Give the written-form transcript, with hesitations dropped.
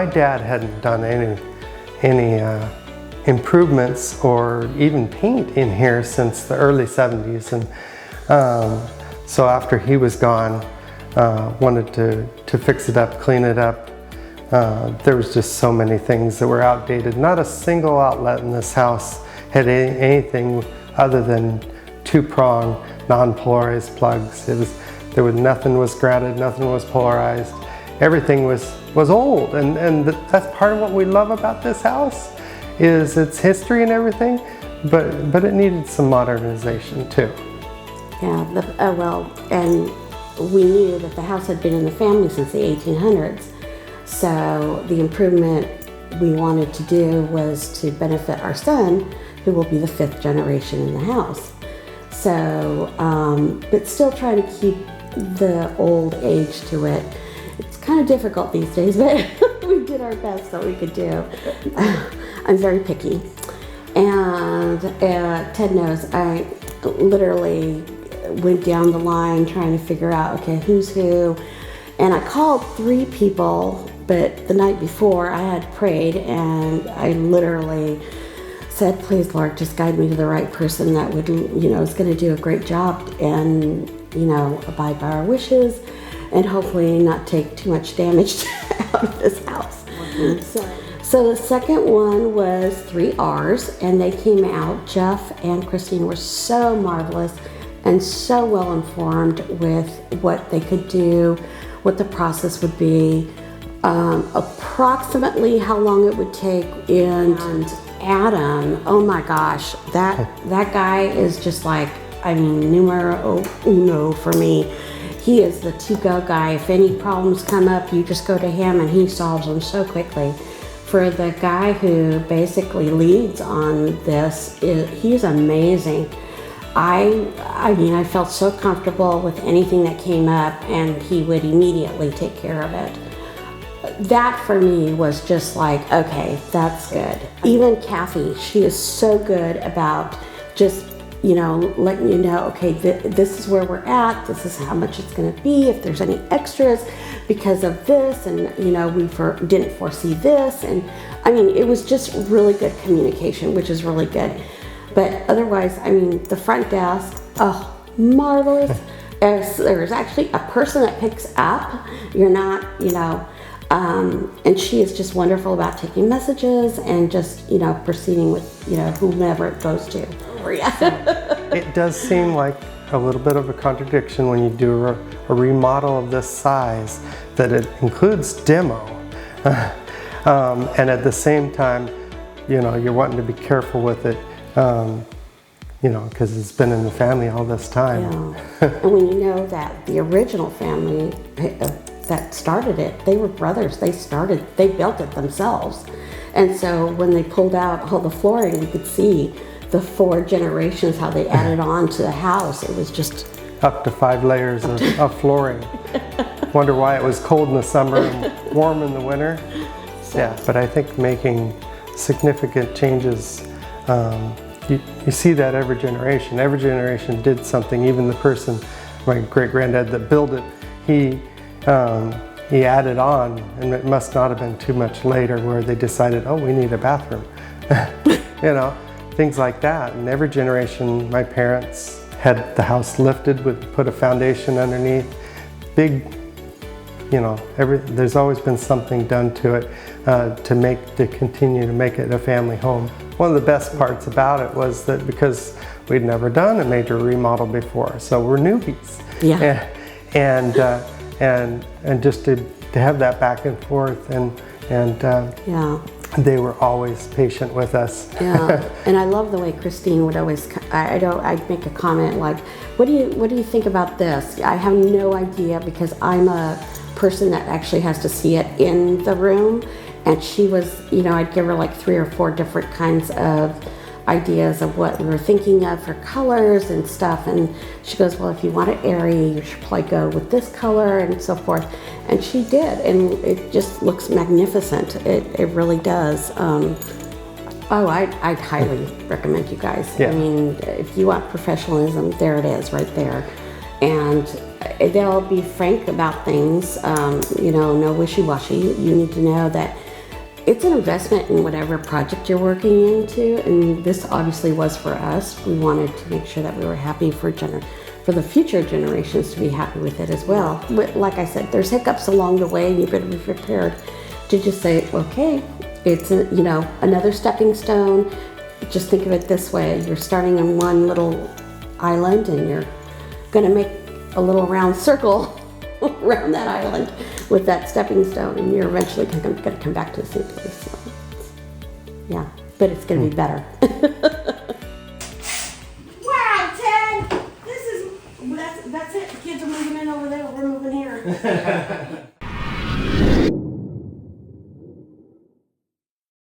my dad hadn't done any improvements or even paint in here since the early 70s. And so after he was gone, wanted to fix it up, clean it up. There was just so many things that were outdated. Not a single outlet in this house had anything other than 2-prong, non-polarized plugs. Nothing was grouted, nothing was polarized. Everything was old, and that's part of what we love about this house, is its history and everything, but it needed some modernization too. Yeah, well, and we knew that the house had been in the family since the 1800s, so the improvement we wanted to do was to benefit our son, who will be the 5th generation in the house. So, but still try to keep the old age to it. It's kind of difficult these days, but we did our best that we could do. I'm very picky. And Ted knows, I literally went down the line trying to figure out, okay, who's who. And I called 3 people, but the night before I had prayed and I literally said, please, Lord, just guide me to the right person that would, is going to do a great job and, abide by our wishes and hopefully not take too much damage out of this house. Mm-hmm. So the second one was 3 R's, and they came out. Jeff and Christine were so marvelous and so well informed with what they could do, what the process would be, approximately how long it would take, and Adam, oh my gosh, that guy is just like, numero uno for me. He is the to-go guy. If any problems come up, you just go to him and he solves them so quickly. For the guy who basically leads on this, he's amazing. I felt so comfortable with anything that came up and he would immediately take care of it. That for me was just like, okay, that's good. Even Kathy, she is so good about just, letting you know, okay, this is where we're at, this is how much it's gonna be, if there's any extras because of this, and we didn't foresee this, and it was just really good communication, which is really good. But otherwise, the front desk, oh, marvelous. There's actually a person that picks up. You're not, and she is just wonderful about taking messages and just, proceeding with, whomever it goes to. It does seem like a little bit of a contradiction when you do a remodel of this size, that it includes demo. And at the same time, you're wanting to be careful with it, because it's been in the family all this time. Yeah. And when you know that the original family that started it, they were brothers. They built it themselves. And so when they pulled out all the flooring, we could see the 4 generations, how they added on to the house. It was just up to 5 layers of flooring. Wonder why it was cold in the summer and warm in the winter. Yeah, but I think making significant changes, you see that every generation. Every generation did something. Even the person, my great-granddad that built it, he added on, and it must not have been too much later where they decided, oh, we need a bathroom. Things like that. And every generation, my parents had the house lifted, would put a foundation underneath. Big, there's always been something done to it to continue to make it a family home. One of the best parts about it was that because we'd never done a major remodel before, so we're newbies. Yeah. And just to have that back and forth, and yeah. They were always patient with us. Yeah, and I love the way Christine would always, I'd make a comment like, what do you think about this? I have no idea, because I'm a person that actually has to see it in the room. And she was, I'd give her like 3 or 4 different kinds of ideas of what we were thinking of for colors and stuff. And she goes, well, if you want it airy, you should probably go with this color and so forth. And she did, and it just looks magnificent. It really does. I'd highly recommend you guys. Yeah. If you want professionalism, there it is right there. And they'll be frank about things, no wishy-washy. You need to know that it's an investment in whatever project you're working into, and this obviously was for us. We wanted to make sure that we were happy for the future generations to be happy with it as well. But like I said, there's hiccups along the way, and you better be prepared to just say, okay, it's another stepping stone. Just think of it this way: you're starting on one little island, and you're going to make a little round circle around that island with that stepping stone, and you're eventually going to come back to the same place. So, yeah, but it's going to be better. Wow, Ted! That's it. The kids are moving in over there. We're moving here.